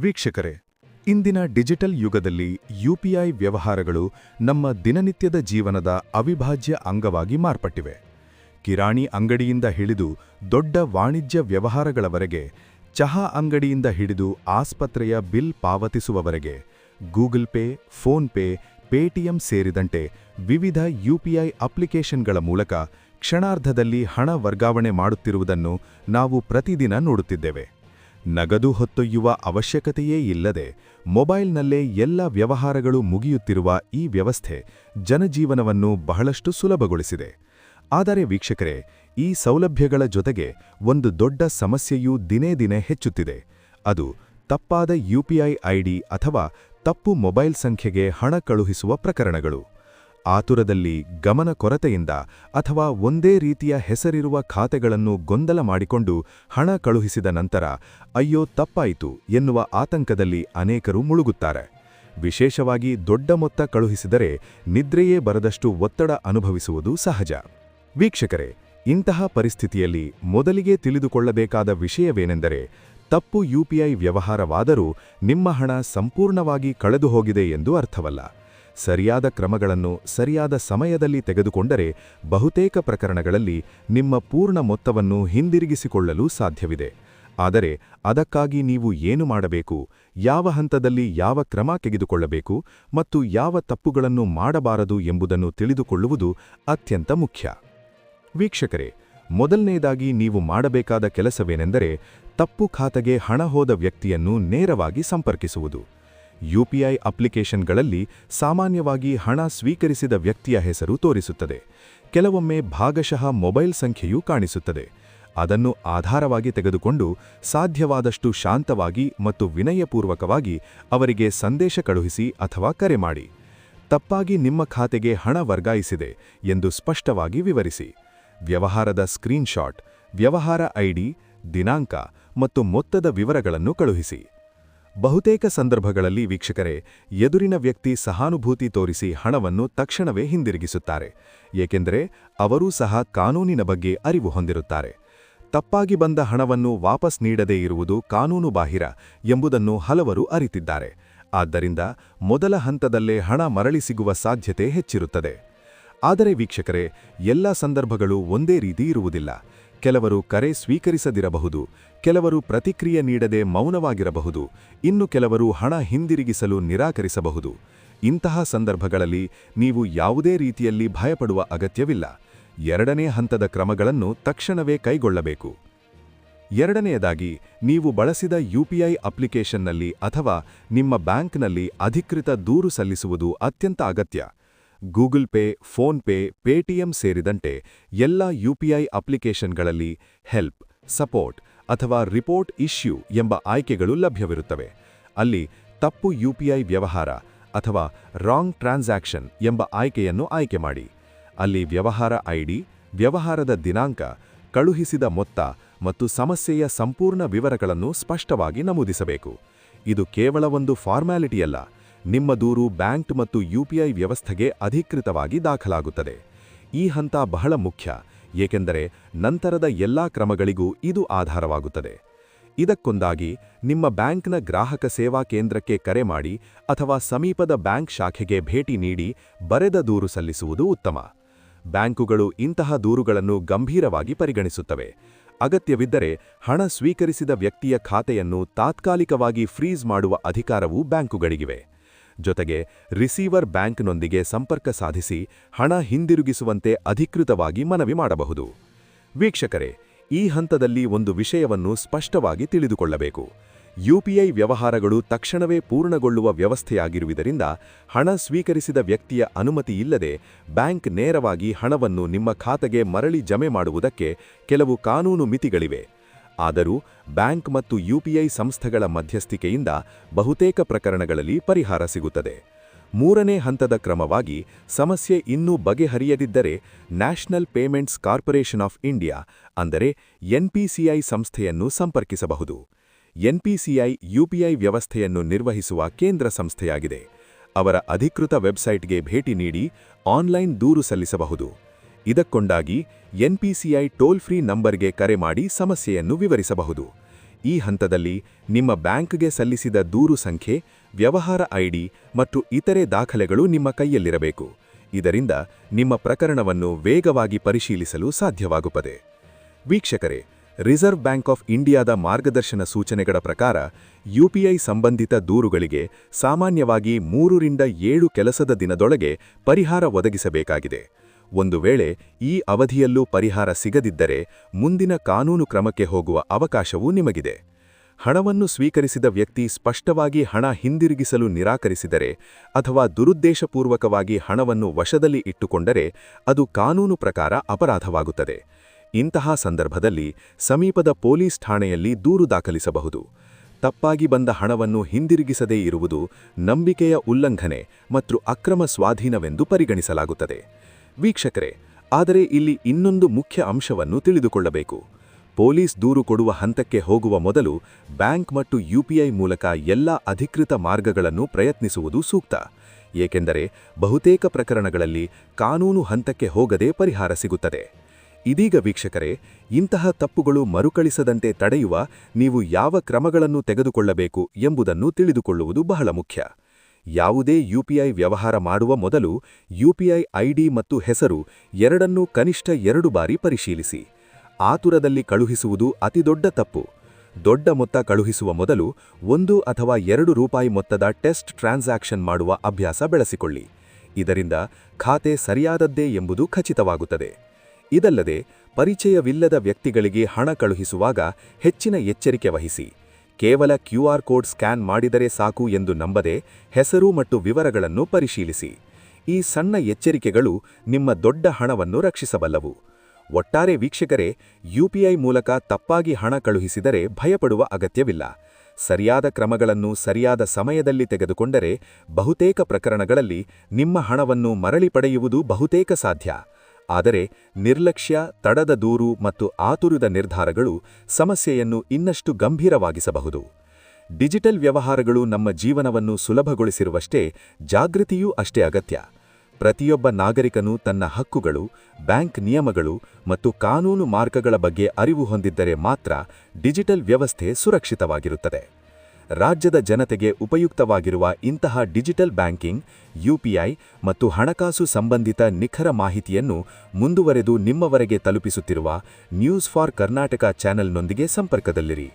ವೀಕ್ಷಕರೇ, ಇಂದಿನ ಡಿಜಿಟಲ್ ಯುಗದಲ್ಲಿ ಯುಪಿಐ ವ್ಯವಹಾರಗಳು ನಮ್ಮ ದಿನನಿತ್ಯದ ಜೀವನದ ಅವಿಭಾಜ್ಯ ಅಂಗವಾಗಿ ಮಾರ್ಪಟ್ಟಿವೆ. ಕಿರಾಣಿ ಅಂಗಡಿಯಿಂದ ಹಿಡಿದು ದೊಡ್ಡ ವಾಣಿಜ್ಯ ವ್ಯವಹಾರಗಳವರೆಗೆ, ಚಹಾ ಅಂಗಡಿಯಿಂದ ಹಿಡಿದು ಆಸ್ಪತ್ರೆಯ ಬಿಲ್ ಪಾವತಿಸುವವರೆಗೆ, Google Pay, PhonePe, Paytm ಸೇರಿದಂತೆ ವಿವಿಧ ಯುಪಿಐ ಅಪ್ಲಿಕೇಶನ್ಗಳ ಮೂಲಕ ಕ್ಷಣಾರ್ಧದಲ್ಲಿ ಹಣ ವರ್ಗಾವಣೆ ಮಾಡುತ್ತಿರುವುದನ್ನು ನಾವು ಪ್ರತಿದಿನ ನೋಡುತ್ತಿದ್ದೇವೆ. ನಗದು ಹೊತ್ತೊಯ್ಯುವ ಅವಶ್ಯಕತೆಯೇ ಇಲ್ಲದೆ ಮೊಬೈಲ್ನಲ್ಲೇ ಎಲ್ಲ ವ್ಯವಹಾರಗಳು ಮುಗಿಯುತ್ತಿರುವ ಈ ವ್ಯವಸ್ಥೆ ಜನಜೀವನವನ್ನು ಬಹಳಷ್ಟು ಸುಲಭಗೊಳಿಸಿದೆ. ಆದರೆ ವೀಕ್ಷಕರೇ, ಈ ಸೌಲಭ್ಯಗಳ ಜೊತೆಗೆ ಒಂದು ದೊಡ್ಡ ಸಮಸ್ಯೆಯೂ ದಿನೇ ದಿನೇ ಹೆಚ್ಚುತ್ತಿದೆ. ಅದು ತಪ್ಪಾದ ಯುಪಿಐ ಐಡಿ ಅಥವಾ ತಪ್ಪು ಮೊಬೈಲ್ ಸಂಖ್ಯೆಗೆ ಹಣ ಕಳುಹಿಸುವ ಪ್ರಕರಣಗಳು. ಆತುರದಲ್ಲಿ, ಗಮನ ಕೊರತೆಯಿಂದ ಅಥವಾ ಒಂದೇ ರೀತಿಯ ಹೆಸರಿರುವ ಖಾತೆಗಳನ್ನು ಗೊಂದಲ ಮಾಡಿಕೊಂಡು ಹಣ ಕಳುಹಿಸಿದ ನಂತರ ಅಯ್ಯೋ ತಪ್ಪಾಯಿತು ಎನ್ನುವ ಆತಂಕದಲ್ಲಿ ಅನೇಕರು ಮುಳುಗುತ್ತಾರೆ. ವಿಶೇಷವಾಗಿ ದೊಡ್ಡ ಮೊತ್ತ ಕಳುಹಿಸಿದರೆ ನಿದ್ರೆಯೇ ಬರದಷ್ಟು ಒತ್ತಡ ಅನುಭವಿಸುವುದು ಸಹಜ. ವೀಕ್ಷಕರೇ, ಇಂತಹ ಪರಿಸ್ಥಿತಿಯಲ್ಲಿ ಮೊದಲಿಗೆ ತಿಳಿದುಕೊಳ್ಳಬೇಕಾದ ವಿಷಯವೇನೆಂದರೆ, ತಪ್ಪು ಯುಪಿಐ ವ್ಯವಹಾರವಾದರೂ ನಿಮ್ಮ ಹಣ ಸಂಪೂರ್ಣವಾಗಿ ಕಳೆದುಹೋಗಿದೆ ಎಂದು ಅರ್ಥವಲ್ಲ. ಸರಿಯಾದ ಕ್ರಮಗಳನ್ನು ಸರಿಯಾದ ಸಮಯದಲ್ಲಿ ತೆಗೆದುಕೊಂಡರೆ ಬಹುತೇಕ ಪ್ರಕರಣಗಳಲ್ಲಿ ನಿಮ್ಮ ಪೂರ್ಣ ಮೊತ್ತವನ್ನು ಹಿಂದಿರುಗಿಸಿಕೊಳ್ಳಲು ಸಾಧ್ಯವಿದೆ. ಆದರೆ ಅದಕ್ಕಾಗಿ ನೀವು ಏನು ಮಾಡಬೇಕು, ಯಾವ ಹಂತದಲ್ಲಿ ಯಾವ ಕ್ರಮ ತೆಗೆದುಕೊಳ್ಳಬೇಕು ಮತ್ತು ಯಾವ ತಪ್ಪುಗಳನ್ನು ಮಾಡಬಾರದು ಎಂಬುದನ್ನು ತಿಳಿದುಕೊಳ್ಳುವುದು ಅತ್ಯಂತ ಮುಖ್ಯ. ವೀಕ್ಷಕರೇ, ಮೊದಲನೇದಾಗಿ ನೀವು ಮಾಡಬೇಕಾದ ಕೆಲಸವೇನೆಂದರೆ ತಪ್ಪು ಖಾತೆಗೆ ಹಣ ಹೋದ ವ್ಯಕ್ತಿಯನ್ನು ನೇರವಾಗಿ ಸಂಪರ್ಕಿಸುವುದು. ಯುಪಿಐ ಅಪ್ಲಿಕೇಶನ್ಗಳಲ್ಲಿ ಸಾಮಾನ್ಯವಾಗಿ ಹಣ ಸ್ವೀಕರಿಸಿದ ವ್ಯಕ್ತಿಯ ಹೆಸರು ತೋರಿಸುತ್ತದೆ. ಕೆಲವೊಮ್ಮೆ ಭಾಗಶಃ ಮೊಬೈಲ್ ಸಂಖ್ಯೆಯೂ ಕಾಣಿಸುತ್ತದೆ. ಅದನ್ನು ಆಧಾರವಾಗಿ ತೆಗೆದುಕೊಂಡು ಸಾಧ್ಯವಾದಷ್ಟು ಶಾಂತವಾಗಿ ಮತ್ತು ವಿನಯಪೂರ್ವಕವಾಗಿ ಅವರಿಗೆ ಸಂದೇಶ ಕಳುಹಿಸಿ ಅಥವಾ ಕರೆ ಮಾಡಿ. ತಪ್ಪಾಗಿ ನಿಮ್ಮ ಖಾತೆಗೆ ಹಣ ವರ್ಗಾಯಿಸಿದೆ ಎಂದು ಸ್ಪಷ್ಟವಾಗಿ ವಿವರಿಸಿ. ವ್ಯವಹಾರದ ಸ್ಕ್ರೀನ್ಶಾಟ್, ವ್ಯವಹಾರ ಐಡಿ, ದಿನಾಂಕ ಮತ್ತು ಮೊತ್ತದ ವಿವರಗಳನ್ನು ಕಳುಹಿಸಿ. ಬಹುತೇಕ ಸಂದರ್ಭಗಳಲ್ಲಿ ವೀಕ್ಷಕರೇ, ಎದುರಿನ ವ್ಯಕ್ತಿ ಸಹಾನುಭೂತಿ ತೋರಿಸಿ ಹಣವನ್ನು ತಕ್ಷಣವೇ ಹಿಂದಿರುಗಿಸುತ್ತಾರೆ, ಏಕೆಂದರೆ ಅವರೂ ಸಹ ಕಾನೂನಿನ ಬಗ್ಗೆ ಅರಿವು ಹೊಂದಿರುತ್ತಾರೆ. ತಪ್ಪಾಗಿ ಬಂದ ಹಣವನ್ನು ವಾಪಸ್ ನೀಡದೇ ಇರುವುದು ಕಾನೂನುಬಾಹಿರ ಎಂಬುದನ್ನು ಹಲವರು ಅರಿತಿದ್ದಾರೆ. ಆದ್ದರಿಂದ ಮೊದಲ ಹಂತದಲ್ಲೇ ಹಣ ಮರಳಿ ಸಿಗುವ ಸಾಧ್ಯತೆ ಹೆಚ್ಚಿರುತ್ತದೆ. ಆದರೆ ವೀಕ್ಷಕರೇ, ಎಲ್ಲ ಸಂದರ್ಭಗಳು ಒಂದೇ ರೀತಿ ಇರುವುದಿಲ್ಲ. ಕೆಲವರು ಕರೆ ಸ್ವೀಕರಿಸದಿರಬಹುದು, ಕೆಲವರು ಪ್ರತಿಕ್ರಿಯೆ ನೀಡದೆ ಮೌನವಾಗಿರಬಹುದು, ಇನ್ನು ಕೆಲವರು ಹಣ ಹಿಂದಿರುಗಿಸಲು ನಿರಾಕರಿಸಬಹುದು. ಇಂತಹ ಸಂದರ್ಭಗಳಲ್ಲಿ ನೀವು ಯಾವುದೇ ರೀತಿಯಲ್ಲಿ ಭಯಪಡುವ ಅಗತ್ಯವಿಲ್ಲ. ಎರಡನೇ ಹಂತದ ಕ್ರಮಗಳನ್ನು ತಕ್ಷಣವೇ ಕೈಗೊಳ್ಳಬೇಕು. ಎರಡನೆಯದಾಗಿ, ನೀವು ಬಳಸಿದ ಯುಪಿಐ ಅಪ್ಲಿಕೇಶನ್ನಲ್ಲಿ ಅಥವಾ ನಿಮ್ಮ ಬ್ಯಾಂಕ್ನಲ್ಲಿ ಅಧಿಕೃತ ದೂರು ಸಲ್ಲಿಸುವುದು ಅತ್ಯಂತ ಅಗತ್ಯ. Google Pay, PhonePe, Paytm ಸೇರಿದಂತೆ ಎಲ್ಲ ಯುಪಿಐ ಅಪ್ಲಿಕೇಶನ್ಗಳಲ್ಲಿ ಹೆಲ್ಪ್, ಸಪೋರ್ಟ್ ಅಥವಾ ರಿಪೋರ್ಟ್ ಇಶ್ಯೂ ಎಂಬ ಆಯ್ಕೆಗಳು ಲಭ್ಯವಿರುತ್ತವೆ. ಅಲ್ಲಿ ತಪ್ಪು ಯುಪಿಐ ವ್ಯವಹಾರ ಅಥವಾ ರಾಂಗ್ ಟ್ರಾನ್ಸಾಕ್ಷನ್ ಎಂಬ ಆಯ್ಕೆಯನ್ನು ಆಯ್ಕೆ ಮಾಡಿ. ಅಲ್ಲಿ ವ್ಯವಹಾರ ಐಡಿ, ವ್ಯವಹಾರದ ದಿನಾಂಕ, ಕಳುಹಿಸಿದ ಮೊತ್ತ ಮತ್ತು ಸಮಸ್ಯೆಯ ಸಂಪೂರ್ಣ ವಿವರಗಳನ್ನು ಸ್ಪಷ್ಟವಾಗಿ ನಮೂದಿಸಬೇಕು. ಇದು ಕೇವಲ ಒಂದು ಫಾರ್ಮ್ಯಾಲಿಟಿಯಲ್ಲ. ನಿಮ್ಮ ದೂರು ಬ್ಯಾಂಕ್ ಮತ್ತು ಯುಪಿಐ ವ್ಯವಸ್ಥೆಗೆ ಅಧಿಕೃತವಾಗಿ ದಾಖಲಾಗುತ್ತದೆ. ಈ ಹಂತ ಬಹಳ ಮುಖ್ಯ, ಏಕೆಂದರೆ ನಂತರದ ಎಲ್ಲಾ ಕ್ರಮಗಳಿಗೂ ಇದು ಆಧಾರವಾಗುತ್ತದೆ. ಇದಕ್ಕೊಂದಾಗಿ ನಿಮ್ಮ ಬ್ಯಾಂಕ್ನ ಗ್ರಾಹಕ ಸೇವಾ ಕೇಂದ್ರಕ್ಕೆ ಕರೆ ಮಾಡಿ ಅಥವಾ ಸಮೀಪದ ಬ್ಯಾಂಕ್ ಶಾಖೆಗೆ ಭೇಟಿ ನೀಡಿ ಬರೆದ ದೂರು ಸಲ್ಲಿಸುವುದು ಉತ್ತಮ. ಬ್ಯಾಂಕುಗಳು ಇಂತಹ ದೂರುಗಳನ್ನು ಗಂಭೀರವಾಗಿ ಪರಿಗಣಿಸುತ್ತವೆ. ಅಗತ್ಯವಿದ್ದರೆ ಹಣ ಸ್ವೀಕರಿಸಿದ ವ್ಯಕ್ತಿಯ ಖಾತೆಯನ್ನು ತಾತ್ಕಾಲಿಕವಾಗಿ ಫ್ರೀಜ್ ಮಾಡುವ ಅಧಿಕಾರವೂ ಬ್ಯಾಂಕುಗಳಿಗಿವೆ. ಜೊತೆಗೆ ರಿಸೀವರ್ ಬ್ಯಾಂಕ್ನೊಂದಿಗೆ ಸಂಪರ್ಕ ಸಾಧಿಸಿ ಹಣ ಹಿಂದಿರುಗಿಸುವಂತೆ ಅಧಿಕೃತವಾಗಿ ಮನವಿ ಮಾಡಬಹುದು. ವೀಕ್ಷಕರೇ, ಈ ಹಂತದಲ್ಲಿ ಒಂದು ವಿಷಯವನ್ನು ಸ್ಪಷ್ಟವಾಗಿ ತಿಳಿದುಕೊಳ್ಳಬೇಕು. ಯುಪಿಐ ವ್ಯವಹಾರಗಳು ತಕ್ಷಣವೇ ಪೂರ್ಣಗೊಳ್ಳುವ ವ್ಯವಸ್ಥೆಯಾಗಿರುವುದರಿಂದ ಹಣ ಸ್ವೀಕರಿಸಿದ ವ್ಯಕ್ತಿಯ ಅನುಮತಿಯಿಲ್ಲದೆ ಬ್ಯಾಂಕ್ ನೇರವಾಗಿ ಹಣವನ್ನು ನಿಮ್ಮ ಖಾತೆಗೆ ಮರಳಿ ಜಮೆ ಮಾಡುವುದಕ್ಕೆ ಕೆಲವು ಕಾನೂನು ಮಿತಿಗಳಿವೆ. ಆದರೂ ಬ್ಯಾಂಕ್ ಮತ್ತು ಯುಪಿಐ ಸಂಸ್ಥೆಗಳ ಮಧ್ಯಸ್ಥಿಕೆಯಿಂದ ಬಹುತೇಕ ಪ್ರಕರಣಗಳಲ್ಲಿ ಪರಿಹಾರ ಸಿಗುತ್ತದೆ. ಮೂರನೇ ಹಂತದ ಕ್ರಮವಾಗಿ, ಸಮಸ್ಯೆ ಇನ್ನೂ ಬಗೆಹರಿಯದಿದ್ದರೆ National Payments Corporation of India ಅಂದರೆ ಎನ್ಪಿಸಿಐ ಸಂಸ್ಥೆಯನ್ನು ಸಂಪರ್ಕಿಸಬಹುದು. ಎನ್ಪಿಸಿಐ ಯುಪಿಐ ವ್ಯವಸ್ಥೆಯನ್ನು ನಿರ್ವಹಿಸುವ ಕೇಂದ್ರ ಸಂಸ್ಥೆಯಾಗಿದೆ. ಅವರ ಅಧಿಕೃತ ವೆಬ್ಸೈಟ್ಗೆ ಭೇಟಿ ನೀಡಿ ಆನ್ಲೈನ್ ದೂರು ಸಲ್ಲಿಸಬಹುದು. ಇದಕ್ಕೊಂದಾಗಿ ಎನ್ಪಿಸಿಐ ಟೋಲ್ ಫ್ರೀ ನಂಬರ್ಗೆ ಕರೆ ಮಾಡಿ ಸಮಸ್ಯೆಯನ್ನು ವಿವರಿಸಬಹುದು. ಈ ಹಂತದಲ್ಲಿ ನಿಮ್ಮ ಬ್ಯಾಂಕ್ಗೆ ಸಲ್ಲಿಸಿದ ದೂರು ಸಂಖ್ಯೆ, ವ್ಯವಹಾರ ಐಡಿ ಮತ್ತು ಇತರೆ ದಾಖಲೆಗಳು ನಿಮ್ಮ ಕೈಯಲ್ಲಿರಬೇಕು. ಇದರಿಂದ ನಿಮ್ಮ ಪ್ರಕರಣವನ್ನು ವೇಗವಾಗಿ ಪರಿಶೀಲಿಸಲು ಸಾಧ್ಯವಾಗುತ್ತದೆ. ವೀಕ್ಷಕರೇ, ರಿಸರ್ವ್ ಬ್ಯಾಂಕ್ ಆಫ್ ಇಂಡಿಯಾದ ಮಾರ್ಗದರ್ಶನ ಸೂಚನೆಗಳ ಪ್ರಕಾರ ಯುಪಿಐ ಸಂಬಂಧಿತ ದೂರುಗಳಿಗೆ ಸಾಮಾನ್ಯವಾಗಿ 3 ರಿಂದ 7 ಕೆಲಸದ ದಿನದೊಳಗೆ ಪರಿಹಾರ ಒದಗಿಸಬೇಕಾಗಿದೆ. ಒಂದು ವೇಳೆ ಈ ಅವಧಿಯಲ್ಲೂ ಪರಿಹಾರ ಸಿಗದಿದ್ದರೆ ಮುಂದಿನ ಕಾನೂನು ಕ್ರಮಕ್ಕೆ ಹೋಗುವ ಅವಕಾಶವೂ ನಿಮಗಿದೆ. ಹಣವನ್ನು ಸ್ವೀಕರಿಸಿದ ವ್ಯಕ್ತಿ ಸ್ಪಷ್ಟವಾಗಿ ಹಣ ಹಿಂದಿರುಗಿಸಲು ನಿರಾಕರಿಸಿದರೆ ಅಥವಾ ದುರುದ್ದೇಶಪೂರ್ವಕವಾಗಿ ಹಣವನ್ನು ವಶದಲ್ಲಿ ಇಟ್ಟುಕೊಂಡರೆ ಅದು ಕಾನೂನು ಪ್ರಕಾರ ಅಪರಾಧವಾಗುತ್ತದೆ. ಇಂತಹ ಸಂದರ್ಭದಲ್ಲಿ ಸಮೀಪದ ಪೊಲೀಸ್ ಠಾಣೆಯಲ್ಲಿ ದೂರು ದಾಖಲಿಸಬಹುದು. ತಪ್ಪಾಗಿ ಬಂದ ಹಣವನ್ನು ಹಿಂದಿರುಗಿಸದೇ ಇರುವುದು ನಂಬಿಕೆಯ ಉಲ್ಲಂಘನೆ ಮತ್ತು ಅಕ್ರಮ ಸ್ವಾಧೀನವೆಂದು ಪರಿಗಣಿಸಲಾಗುತ್ತದೆ. ವೀಕ್ಷಕರೇ, ಆದರೆ ಇಲ್ಲಿ ಇನ್ನೊಂದು ಮುಖ್ಯ ಅಂಶವನ್ನು ತಿಳಿದುಕೊಳ್ಳಬೇಕು. ಪೊಲೀಸ್ ದೂರು ಕೊಡುವ ಹಂತಕ್ಕೆ ಹೋಗುವ ಮೊದಲು ಬ್ಯಾಂಕ್ ಮತ್ತು ಯುಪಿಐ ಮೂಲಕ ಎಲ್ಲ ಅಧಿಕೃತ ಮಾರ್ಗಗಳನ್ನು ಪ್ರಯತ್ನಿಸುವುದು ಸೂಕ್ತ. ಏಕೆಂದರೆ ಬಹುತೇಕ ಪ್ರಕರಣಗಳಲ್ಲಿ ಕಾನೂನು ಹಂತಕ್ಕೆ ಹೋಗದೇ ಪರಿಹಾರ ಸಿಗುತ್ತದೆ. ಇದೀಗ ವೀಕ್ಷಕರೇ, ಇಂತಹ ತಪ್ಪುಗಳು ಮರುಕಳಿಸದಂತೆ ತಡೆಯುವ ನೀವು ಯಾವ ಕ್ರಮಗಳನ್ನು ತೆಗೆದುಕೊಳ್ಳಬೇಕು ಎಂಬುದನ್ನು ತಿಳಿದುಕೊಳ್ಳುವುದು ಬಹಳ ಮುಖ್ಯ. ಯಾವುದೇ ಯುಪಿಐ ವ್ಯವಹಾರ ಮಾಡುವ ಮೊದಲು ಯುಪಿಐ ಐಡಿ ಮತ್ತು ಹೆಸರು ಎರಡನ್ನೂ ಕನಿಷ್ಠ 2 ಬಾರಿ ಪರಿಶೀಲಿಸಿ. ಆತುರದಲ್ಲಿ ಕಳುಹಿಸುವುದು ಅತಿದೊಡ್ಡ ತಪ್ಪು. ದೊಡ್ಡ ಮೊತ್ತ ಕಳುಹಿಸುವ ಮೊದಲು 1 ಅಥವಾ 2 ರೂಪಾಯಿ ಮೊತ್ತದ ಟೆಸ್ಟ್ ಟ್ರಾನ್ಸಾಕ್ಷನ್ ಮಾಡುವ ಅಭ್ಯಾಸ ಬೆಳೆಸಿಕೊಳ್ಳಿ. ಇದರಿಂದ ಖಾತೆ ಸರಿಯಾದದ್ದೇ ಎಂಬುದು ಖಚಿತವಾಗುತ್ತದೆ. ಇದಲ್ಲದೆ ಪರಿಚಯವಿಲ್ಲದ ವ್ಯಕ್ತಿಗಳಿಗೆ ಹಣ ಕಳುಹಿಸುವಾಗ ಹೆಚ್ಚಿನ ಎಚ್ಚರಿಕೆ ವಹಿಸಿ. ಕೇವಲ QR ಕೋಡ್ ಸ್ಕ್ಯಾನ್ ಮಾಡಿದರೆ ಸಾಕು ಎಂದು ನಂಬದೆ ಹೆಸರು ಮತ್ತು ವಿವರಗಳನ್ನು ಪರಿಶೀಲಿಸಿ. ಈ ಸಣ್ಣ ಎಚ್ಚರಿಕೆಗಳು ನಿಮ್ಮ ದೊಡ್ಡ ಹಣವನ್ನು ರಕ್ಷಿಸಬಲ್ಲವು. ಒಟ್ಟಾರೆ ವೀಕ್ಷಕರೇ, ಯುಪಿಐ ಮೂಲಕ ತಪ್ಪಾಗಿ ಹಣ ಕಳುಹಿಸಿದರೆ ಭಯಪಡುವ ಅಗತ್ಯವಿಲ್ಲ. ಸರಿಯಾದ ಕ್ರಮಗಳನ್ನು ಸರಿಯಾದ ಸಮಯದಲ್ಲಿ ತೆಗೆದುಕೊಂಡರೆ ಬಹುತೇಕ ಪ್ರಕರಣಗಳಲ್ಲಿ ನಿಮ್ಮ ಹಣವನ್ನು ಮರಳಿ ಪಡೆಯುವುದು ಬಹುತೇಕ ಸಾಧ್ಯ. ಆದರೆ ನಿರ್ಲಕ್ಷ್ಯ, ತಡದ ದೂರು ಮತ್ತು ಆತುರದ ನಿರ್ಧಾರಗಳು ಸಮಸ್ಯೆಯನ್ನು ಇನ್ನಷ್ಟು ಗಂಭೀರವಾಗಿಸಬಹುದು. ಡಿಜಿಟಲ್ ವ್ಯವಹಾರಗಳು ನಮ್ಮ ಜೀವನವನ್ನು ಸುಲಭಗೊಳಿಸಿರುವಷ್ಟೇ ಜಾಗೃತಿಯೂ ಅಷ್ಟೇ ಅಗತ್ಯ. ಪ್ರತಿಯೊಬ್ಬ ನಾಗರಿಕನು ತನ್ನ ಹಕ್ಕುಗಳು, ಬ್ಯಾಂಕ್ ನಿಯಮಗಳು ಮತ್ತು ಕಾನೂನು ಮಾರ್ಗಗಳ ಬಗ್ಗೆ ಅರಿವು ಹೊಂದಿದ್ದರೆ ಮಾತ್ರ ಡಿಜಿಟಲ್ ವ್ಯವಸ್ಥೆ ಸುರಕ್ಷಿತವಾಗಿರುತ್ತದೆ. ರಾಜ್ಯದ ಜನತೆಗೆ ಉಪಯುಕ್ತವಾಗಿರುವ ಇಂತಹ ಡಿಜಿಟಲ್ ಬ್ಯಾಂಕಿಂಗ್, ಯುಪಿಐ ಮತ್ತು ಹಣಕಾಸು ಸಂಬಂಧಿತ ನಿಖರ ಮಾಹಿತಿಯನ್ನು ಮುಂದುವರೆದು ನಿಮ್ಮವರೆಗೆ ತಲುಪಿಸುತ್ತಿರುವ ನ್ಯೂಸ್ ಫಾರ್ ಕರ್ನಾಟಕ ಚಾನೆಲ್ನೊಂದಿಗೆ ಸಂಪರ್ಕದಲ್ಲಿರಿ.